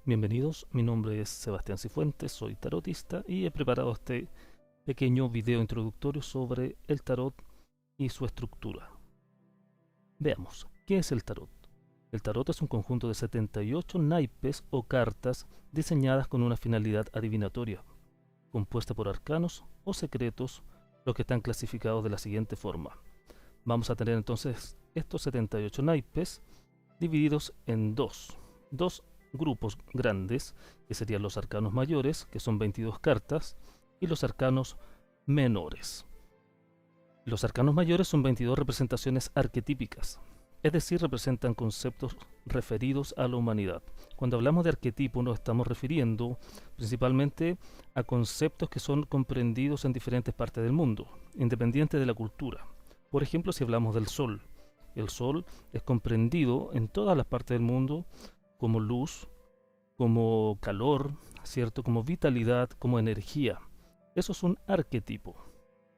Bienvenidos, mi nombre es Sebastián Cifuentes, soy tarotista y he preparado este pequeño video introductorio sobre el tarot y su estructura. Veamos, ¿qué es el tarot? El tarot es un conjunto de 78 naipes o cartas diseñadas con una finalidad adivinatoria, compuesta por arcanos o secretos, los que están clasificados de la siguiente forma. Vamos a tener entonces estos 78 naipes divididos en dos grupos grandes, que serían los arcanos mayores, que son 22 cartas, y los arcanos menores. Los arcanos mayores son 22 representaciones arquetípicas, es decir, representan conceptos referidos a la humanidad. Cuando hablamos de arquetipo nos estamos refiriendo principalmente a conceptos que son comprendidos en diferentes partes del mundo, independiente de la cultura. Por ejemplo, si hablamos del sol, el sol es comprendido en todas las partes del mundo como luz, como calor, ¿cierto? Como vitalidad, como energía. Eso es un arquetipo.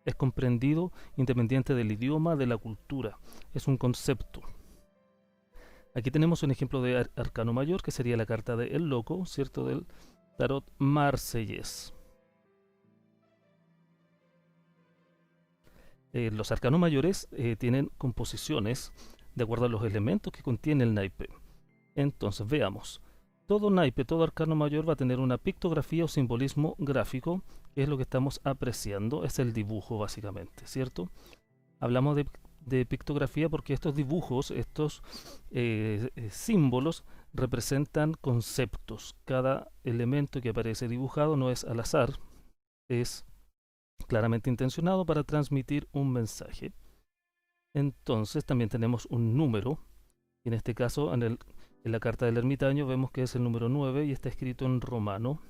Es comprendido independiente del idioma, de la cultura. Es un concepto. Aquí tenemos un ejemplo de arcano mayor, que sería la carta de El Loco, ¿cierto? Del tarot marsellés. Los arcanos mayores tienen composiciones de acuerdo a los elementos que contiene el naipe. Entonces veamos, todo naipe, todo arcano mayor va a tener una pictografía o simbolismo gráfico, que es lo que estamos apreciando, es el dibujo básicamente, ¿cierto? Hablamos de pictografía porque estos dibujos, estos símbolos representan conceptos. Cada elemento que aparece dibujado no es al azar, es claramente intencionado para transmitir un mensaje. Entonces también tenemos un número, y en este caso en la carta del ermitaño vemos que es el número 9 y está escrito en romano,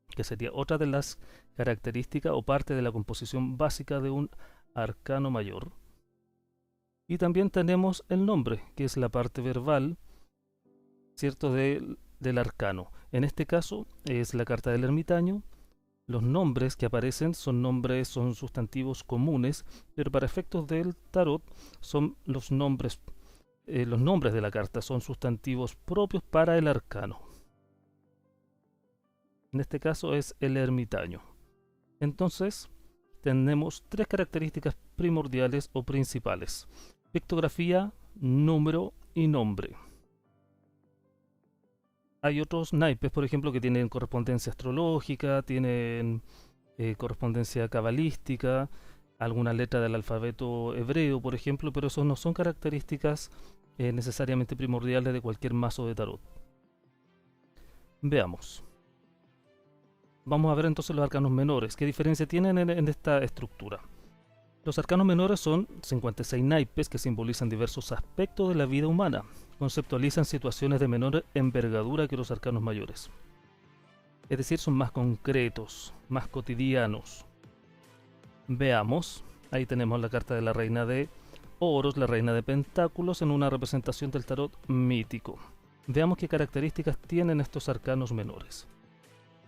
que sería otra de las características o parte de la composición básica de un arcano mayor. Y también tenemos el nombre, que es la parte verbal, ¿cierto?, del arcano. En este caso es la carta del ermitaño. Los nombres que aparecen son sustantivos comunes, pero para efectos del tarot son los nombres de la carta son sustantivos propios para el arcano. En este caso es el ermitaño. Entonces, tenemos tres características primordiales o principales: pictografía, número y nombre. Hay otros naipes, por ejemplo, que tienen correspondencia astrológica, tienen correspondencia cabalística, alguna letra del alfabeto hebreo, por ejemplo, pero esos no son características necesariamente primordiales de cualquier mazo de tarot. Veamos. Vamos a ver entonces los arcanos menores. ¿Qué diferencia tienen en esta estructura? Los arcanos menores son 56 naipes que simbolizan diversos aspectos de la vida humana. Conceptualizan situaciones de menor envergadura que los arcanos mayores. Es decir, son más concretos, más cotidianos. Veamos. Ahí tenemos la carta de la reina de oros, la reina de pentáculos, en una representación del tarot mítico. Veamos qué características tienen estos arcanos menores.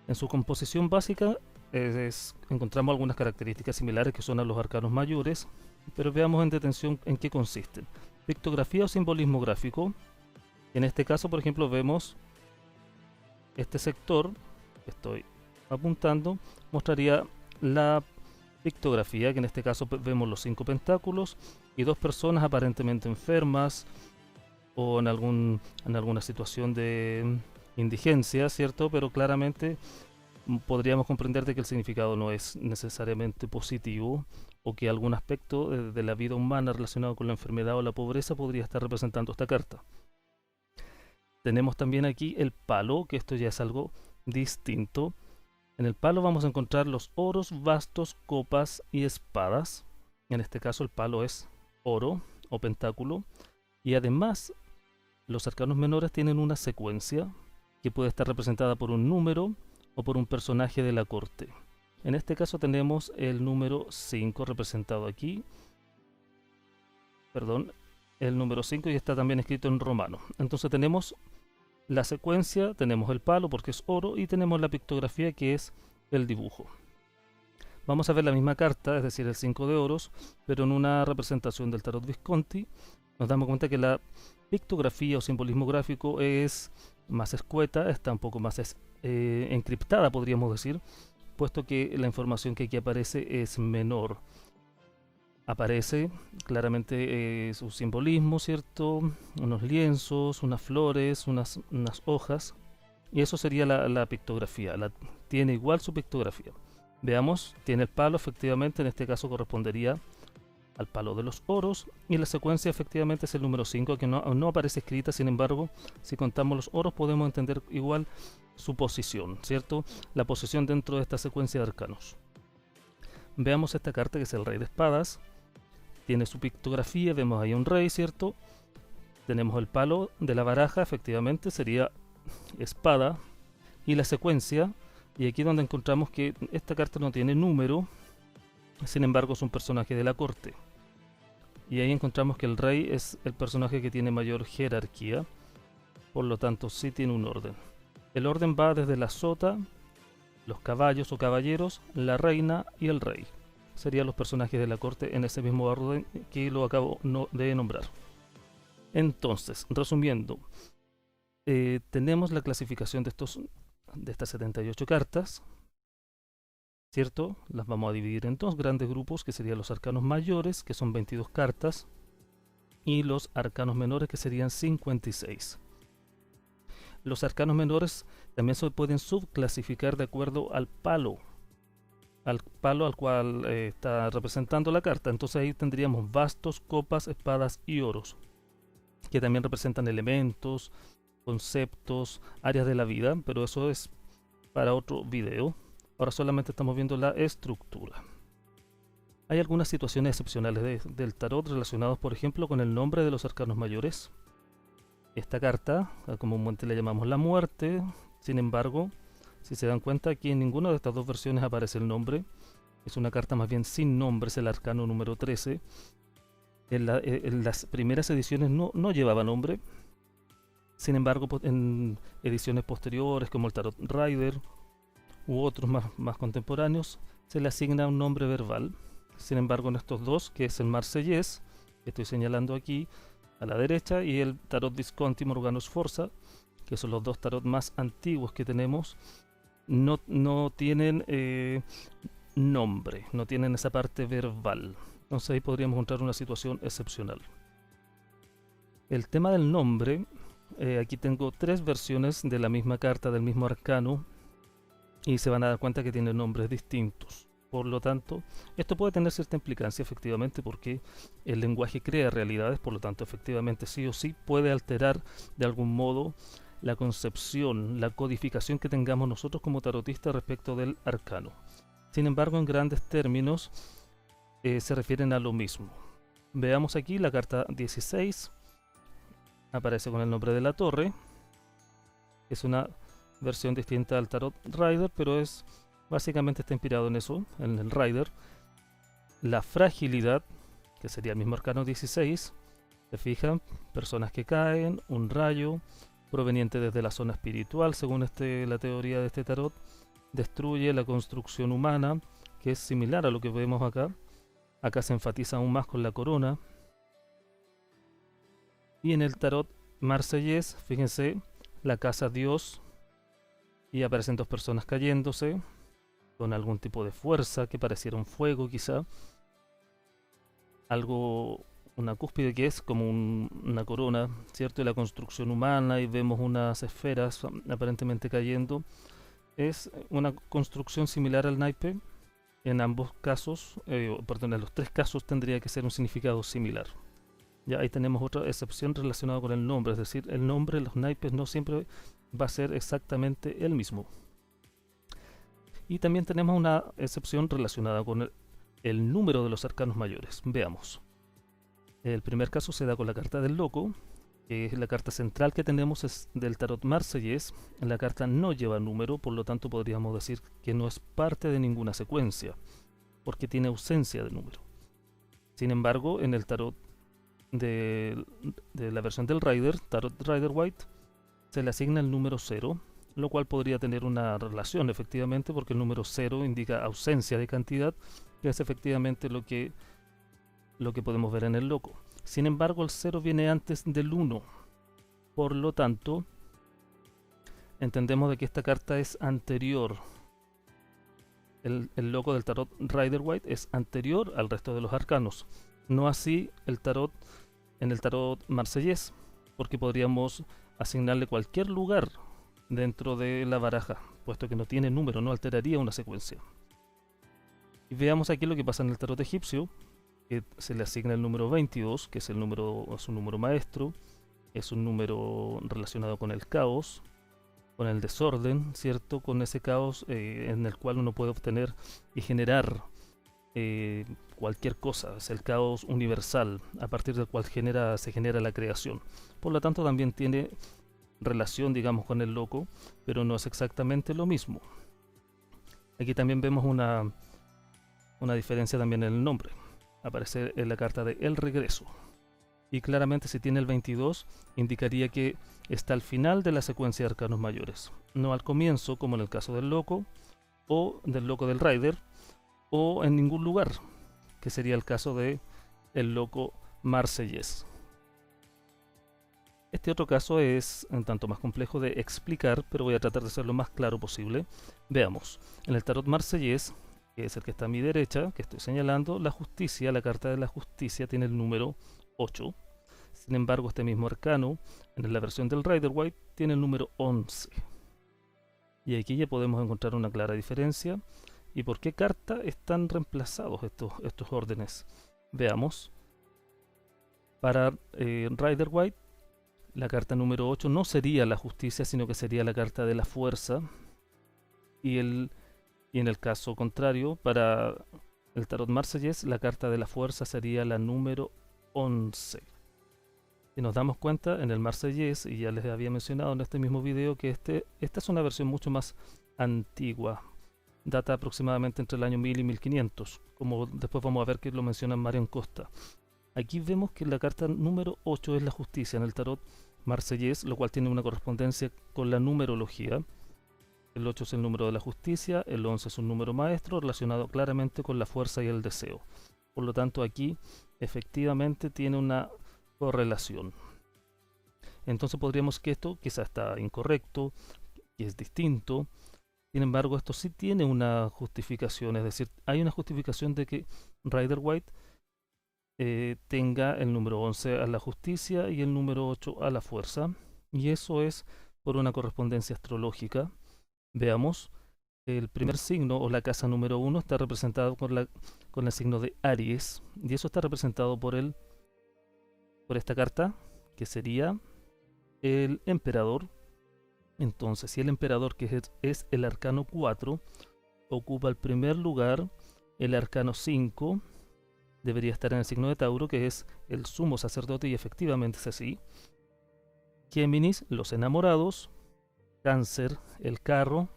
En su composición básica encontramos algunas características similares que son a los arcanos mayores, pero veamos en detención en qué consisten. Pictografía o simbolismo gráfico. En este caso, por ejemplo, vemos este sector que estoy apuntando, mostraría la pictografía, que en este caso vemos los 5 pentáculos y dos personas aparentemente enfermas o en alguna situación de indigencia, ¿cierto? Pero claramente podríamos comprender de que el significado no es necesariamente positivo, o que algún aspecto de la vida humana relacionado con la enfermedad o la pobreza podría estar representando esta carta. Tenemos también aquí el palo, que esto ya es algo distinto. En el palo vamos a encontrar los oros, bastos, copas y espadas. En este caso el palo es oro o pentáculo. Y además los arcanos menores tienen una secuencia que puede estar representada por un número o por un personaje de la corte. En este caso tenemos el número 5 representado aquí. Perdón, el número 5, y está también escrito en romano. Entonces tenemos la secuencia, tenemos el palo porque es oro y tenemos la pictografía, que es el dibujo. Vamos a ver la misma carta, es decir, el 5 de oros, pero en una representación del tarot Visconti. Nos damos cuenta que la pictografía o simbolismo gráfico es más escueta, está un poco más encriptada, podríamos decir, puesto que la información que aquí aparece es menor. Aparece claramente su simbolismo, ¿cierto? Unos lienzos, unas flores, unas hojas, y eso sería la pictografía. Tiene igual su pictografía. Veamos, tiene el palo, efectivamente, en este caso correspondería al palo de los oros, y la secuencia efectivamente es el número 5, que no aparece escrita. Sin embargo, si contamos los oros podemos entender igual su posición, ¿cierto? La posición dentro de esta secuencia de arcanos. Veamos esta carta, que es el rey de espadas. Tiene su pictografía, vemos ahí un rey, ¿cierto? Tenemos el palo de la baraja, efectivamente sería espada, y la secuencia, y aquí donde encontramos que esta carta no tiene número, sin embargo es un personaje de la corte, y ahí encontramos que el rey es el personaje que tiene mayor jerarquía, por lo tanto sí tiene un orden. El orden va desde la sota, los caballos o caballeros, la reina y el rey. Serían los personajes de la corte en ese mismo orden que lo acabo de nombrar. Entonces, resumiendo, tenemos la clasificación de estas 78 cartas, ¿cierto? Las vamos a dividir en dos grandes grupos, que serían los arcanos mayores, que son 22 cartas, y los arcanos menores, que serían 56. Los arcanos menores también se pueden subclasificar de acuerdo al palo al cual está representando la carta. Entonces ahí tendríamos bastos, copas, espadas y oros, que también representan elementos, conceptos, áreas de la vida, pero eso es para otro video. Ahora solamente estamos viendo la estructura. Hay algunas situaciones excepcionales del tarot relacionados, por ejemplo, con el nombre de los arcanos mayores. Esta carta, comúnmente le llamamos la muerte. Sin embargo, si se dan cuenta, aquí en ninguna de estas dos versiones aparece el nombre. Es una carta más bien sin nombre, es el arcano número 13. En las primeras ediciones no llevaba nombre. Sin embargo, en ediciones posteriores, como el Tarot Rider u otros más contemporáneos, se le asigna un nombre verbal. Sin embargo, en estos dos, que es el Marsellés, que estoy señalando aquí a la derecha, y el Tarot Visconti Morgano Sforza, que son los dos tarot más antiguos que tenemos, no tienen nombre, no tienen esa parte verbal. Entonces ahí podríamos encontrar una situación excepcional. El tema del nombre, aquí tengo tres versiones de la misma carta, del mismo arcano, y se van a dar cuenta que tienen nombres distintos. Por lo tanto, esto puede tener cierta implicancia, efectivamente, porque el lenguaje crea realidades. Por lo tanto, efectivamente, sí o sí puede alterar de algún modo la concepción, la codificación que tengamos nosotros como tarotistas respecto del arcano. Sin embargo, en grandes términos se refieren a lo mismo. Veamos aquí la carta 16, aparece con el nombre de la torre. Es una versión distinta al Tarot Rider, pero básicamente está inspirado en eso, en el Rider. La fragilidad, que sería el mismo arcano 16, se fijan, personas que caen, un rayo proveniente desde la zona espiritual, según la teoría de este tarot, destruye la construcción humana, que es similar a lo que vemos acá. Acá se enfatiza aún más con la corona. Y en el tarot Marsellés, fíjense, la casa Dios, y aparecen dos personas cayéndose con algún tipo de fuerza que pareciera un fuego quizá, una cúspide que es como una corona, ¿cierto? Y la construcción humana, y vemos unas esferas aparentemente cayendo. Es una construcción similar al naipe. En ambos casos, perdón, en los tres casos tendría que ser un significado similar. Ya ahí tenemos otra excepción relacionada con el nombre, es decir, el nombre de los naipes no siempre va a ser exactamente el mismo. Y también tenemos una excepción relacionada con el número de los arcanos mayores. Veamos. El primer caso se da con la carta del loco, que es la carta central que tenemos, es del tarot Marsellés. La carta no lleva número, por lo tanto podríamos decir que no es parte de ninguna secuencia, porque tiene ausencia de número. Sin embargo, en el tarot de la versión del Rider, Tarot Rider White, se le asigna el número 0, lo cual podría tener una relación efectivamente, porque el número 0 indica ausencia de cantidad, que es efectivamente lo que podemos ver en el loco. Sin embargo, el 0 viene antes del 1, por lo tanto entendemos de que esta carta es anterior. El loco del tarot Rider-Waite es anterior al resto de los arcanos, no así el tarot en el tarot marsellés, porque podríamos asignarle cualquier lugar dentro de la baraja, puesto que no tiene número, no alteraría una secuencia. Y veamos aquí lo que pasa en el tarot egipcio, que se le asigna el número 22, que es un número maestro, es un número relacionado con el caos, con el desorden, ¿cierto? Con ese caos en el cual uno puede obtener y generar cualquier cosa, es el caos universal, a partir del cual se genera la creación. Por lo tanto, también tiene relación, digamos, con el loco, pero no es exactamente lo mismo. Aquí también vemos una diferencia también en el nombre. Aparece en la carta de El Regreso. Y claramente si tiene el 22, indicaría que está al final de la secuencia de arcanos mayores, no al comienzo, como en el caso del loco, o del loco del Rider, o en ningún lugar, que sería el caso de el loco marsellés. Este otro caso es un tanto más complejo de explicar, pero voy a tratar de ser lo más claro posible. Veamos, en el tarot marsellés, que es el que está a mi derecha, que estoy señalando, la justicia, la carta de la justicia tiene el número 8. Sin embargo, este mismo arcano, en la versión del Rider-Waite, tiene el número 11. Y aquí ya podemos encontrar una clara diferencia. ¿Y por qué carta están reemplazados estos órdenes? Veamos. Para Rider-Waite, la carta número 8 no sería la justicia, sino que sería la carta de la fuerza. Y en el caso contrario, para el tarot marsellés, la carta de la fuerza sería la número 11. Si nos damos cuenta, en el marsellés, y ya les había mencionado en este mismo video, que esta es una versión mucho más antigua. Data aproximadamente entre el año 1000 y 1500, como después vamos a ver que lo menciona Marion Costa. Aquí vemos que la carta número 8 es la justicia en el tarot marsellés, lo cual tiene una correspondencia con la numerología. El 8 es el número de la justicia, el 11 es un número maestro relacionado claramente con la fuerza y el deseo. Por lo tanto, aquí efectivamente tiene una correlación. Entonces podríamos que esto quizá está incorrecto, que es distinto. Sin embargo, esto sí tiene una justificación, es decir, hay una justificación de que Rider-Waite tenga el número 11 a la justicia y el número 8 a la fuerza, y eso es por una correspondencia astrológica. Veamos, el primer signo o la casa número 1 está representado con el signo de Aries, y eso está representado por esta carta, que sería el emperador. Entonces, si el emperador, que es el arcano 4, ocupa el primer lugar, el arcano 5 debería estar en el signo de Tauro, que es el sumo sacerdote, y efectivamente es así. Géminis, los enamorados. Cáncer, el carro.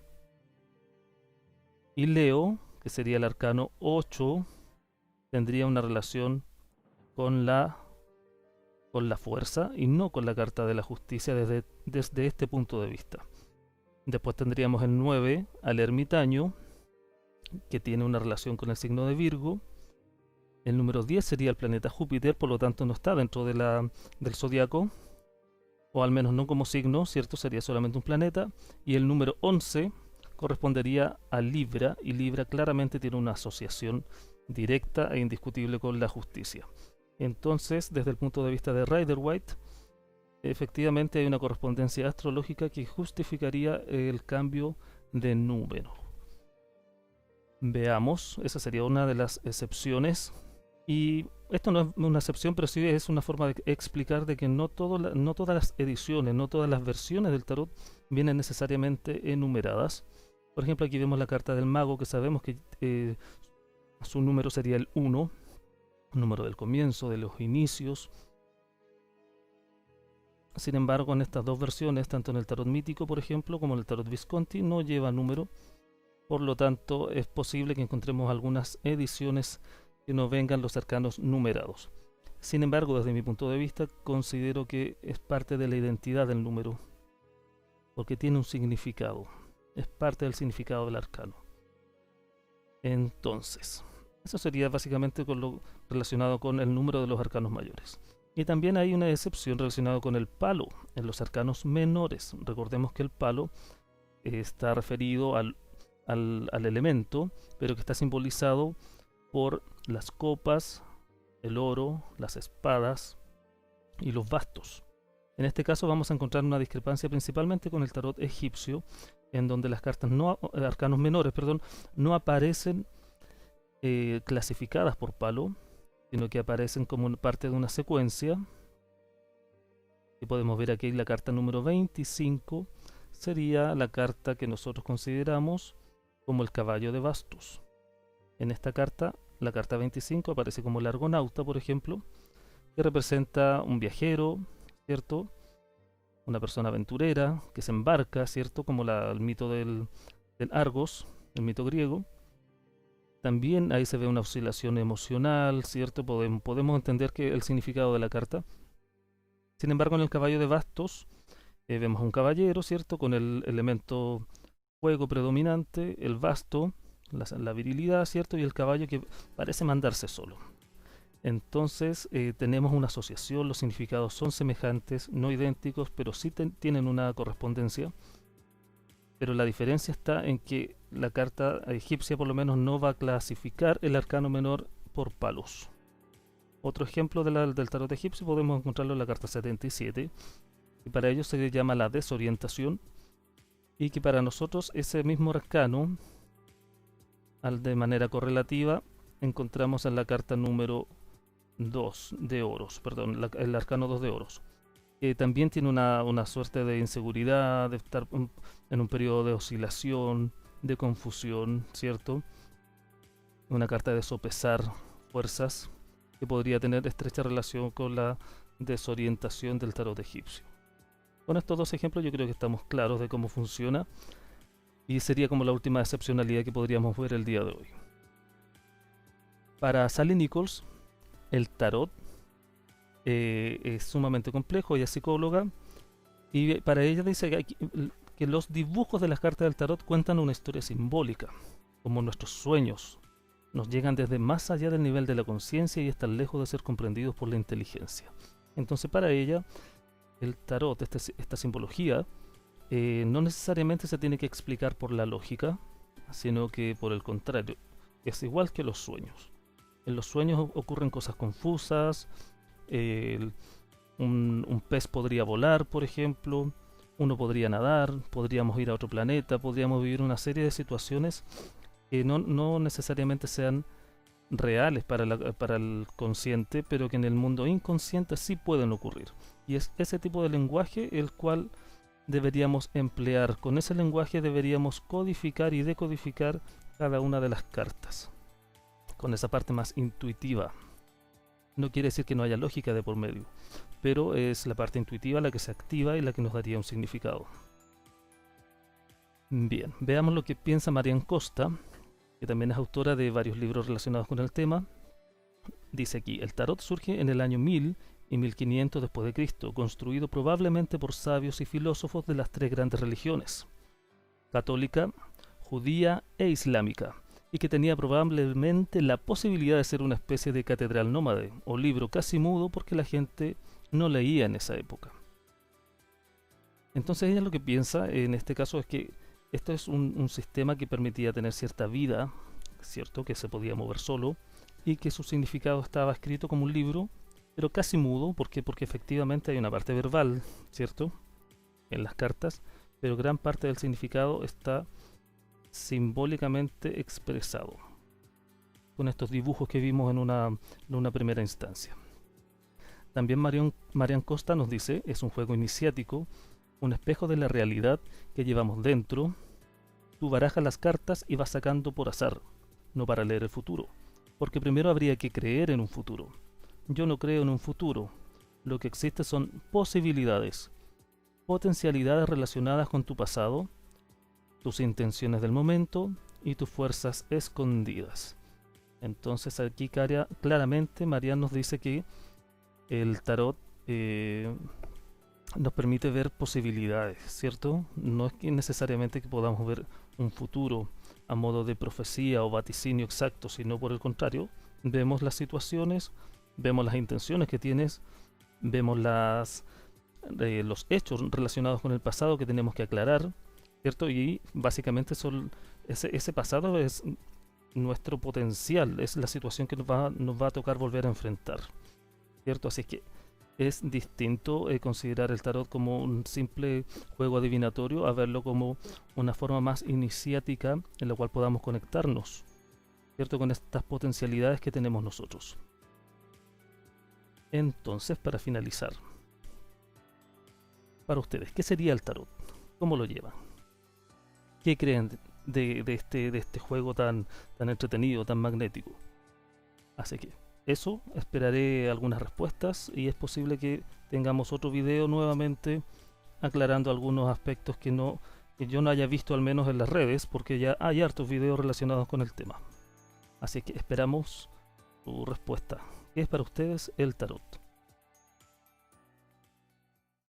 Y Leo, que sería el arcano 8, tendría una relación con la fuerza y no con la carta de la justicia desde este punto de vista. Después tendríamos el 9 al ermitaño, que tiene una relación con el signo de Virgo. El número 10 sería el planeta Júpiter, por lo tanto no está dentro del zodiaco, o al menos no como signo, ¿cierto? Sería solamente un planeta. Y el número 11 correspondería a Libra, y Libra claramente tiene una asociación directa e indiscutible con la justicia. Entonces, desde el punto de vista de Rider-Waite, efectivamente hay una correspondencia astrológica que justificaría el cambio de número. Veamos, esa sería una de las excepciones. Y esto no es una excepción, pero sí es una forma de explicar de que no todas las ediciones, no todas las versiones del tarot vienen necesariamente enumeradas. Por ejemplo, aquí vemos la carta del mago, que sabemos que su número sería el 1, número del comienzo, de los inicios. Sin embargo, en estas dos versiones, tanto en el tarot mítico, por ejemplo, como en el tarot Visconti, no lleva número. Por lo tanto, es posible que encontremos algunas ediciones que no vengan los arcanos numerados. Sin embargo, desde mi punto de vista, considero que es parte de la identidad del número. porque tiene un significado, es parte del significado del arcano. Entonces, eso sería básicamente con lo relacionado con el número de los arcanos mayores. Y también hay una excepción relacionada con el palo en los arcanos menores. Recordemos que el palo está referido al elemento, pero que está simbolizado por las copas, el oro, las espadas y los bastos. En este caso vamos a encontrar una discrepancia principalmente con el tarot egipcio, en donde las cartas arcanos menores, no aparecen clasificadas por palo, sino que aparecen como parte de una secuencia. Y podemos ver aquí la carta número 25 sería la carta que nosotros consideramos como el caballo de bastos. En esta carta, la carta 25 aparece como el argonauta, por ejemplo, que representa un viajero, ¿cierto? Una persona aventurera que se embarca, ¿cierto? Como el mito del Argos, el mito griego. También ahí se ve una oscilación emocional, ¿cierto? Podemos entender que el significado de la carta. Sin embargo, en el caballo de bastos vemos un caballero, ¿cierto? Con el elemento fuego predominante, el basto, la virilidad, ¿cierto? Y el caballo que parece mandarse solo. Entonces tenemos una asociación, los significados son semejantes, no idénticos, pero sí tienen una correspondencia. Pero la diferencia está en que la carta egipcia por lo menos no va a clasificar el arcano menor por palos. Otro ejemplo del tarot egipcio podemos encontrarlo en la carta 77, y para ello se llama la desorientación, y que para nosotros ese mismo arcano, de manera correlativa, encontramos en la carta número 2 de oros, el arcano 2 de oros, que también tiene una suerte de inseguridad, de estar en un periodo de oscilación, de confusión, ¿cierto? Una carta de sopesar fuerzas que podría tener estrecha relación con la desorientación del tarot egipcio. Con estos dos ejemplos yo creo que estamos claros de cómo funciona, y sería como la última excepcionalidad que podríamos ver el día de hoy. Para Sally Nichols, el tarot es sumamente complejo. Ella es psicóloga, y para ella dice que los dibujos de las cartas del tarot cuentan una historia simbólica, como nuestros sueños nos llegan desde más allá del nivel de la conciencia y están lejos de ser comprendidos por la inteligencia. Entonces para ella el tarot, esta simbología, no necesariamente se tiene que explicar por la lógica, sino que por el contrario, es igual que los sueños. En los sueños ocurren cosas confusas. Un pez podría volar, por ejemplo, uno podría nadar, podríamos ir a otro planeta, podríamos vivir una serie de situaciones que no necesariamente sean reales para el consciente, pero que en el mundo inconsciente sí pueden ocurrir. Y es ese tipo de lenguaje el cual deberíamos emplear. Con ese lenguaje deberíamos codificar y decodificar cada una de las cartas, con esa parte más intuitiva. No quiere decir que no haya lógica de por medio, pero es la parte intuitiva la que se activa y la que nos daría un significado. Bien, veamos lo que piensa Marianne Costa, que también es autora de varios libros relacionados con el tema. Dice aquí: el tarot surge en el año 1000 y 1500 después de Cristo, construido probablemente por sabios y filósofos de las tres grandes religiones, católica, judía e islámica, y que tenía probablemente la posibilidad de ser una especie de catedral nómade o libro casi mudo porque la gente no leía en esa época. Entonces ella lo que piensa en este caso es que esto es un sistema que permitía tener cierta vida, ¿cierto? Que se podía mover solo, y que su significado estaba escrito como un libro, pero casi mudo, porque efectivamente hay una parte verbal, ¿cierto?, en las cartas, pero gran parte del significado está simbólicamente expresado con estos dibujos que vimos en una primera instancia. También Marianne Costa nos dice: es un juego iniciático, un espejo de la realidad que llevamos dentro. Tú barajas las cartas y vas sacando por azar, no para leer el futuro, porque primero habría que creer en un futuro. Yo no creo en un futuro. Lo que existe son posibilidades, potencialidades relacionadas con tu pasado, tus intenciones del momento y tus fuerzas escondidas. Entonces aquí claramente Marianne nos dice que el tarot nos permite ver posibilidades, ¿cierto? No es que necesariamente que podamos ver un futuro a modo de profecía o vaticinio exacto, sino por el contrario, vemos las situaciones, vemos las intenciones que tienes, vemos los hechos relacionados con el pasado que tenemos que aclarar, ¿cierto? Y básicamente ese pasado es nuestro potencial, es la situación que nos va a tocar volver a enfrentar, ¿cierto? Así que es distinto considerar el tarot como un simple juego adivinatorio a verlo como una forma más iniciática en la cual podamos conectarnos, ¿cierto? Con estas potencialidades que tenemos nosotros. Entonces, para finalizar, para ustedes, ¿qué sería el tarot? ¿Cómo lo llevan? ¿Qué creen de este juego tan entretenido, tan magnético? Así que eso, esperaré algunas respuestas y es posible que tengamos otro video nuevamente aclarando algunos aspectos que yo no haya visto al menos en las redes, porque ya hay hartos videos relacionados con el tema. Así que esperamos su respuesta. ¿Qué es para ustedes el tarot?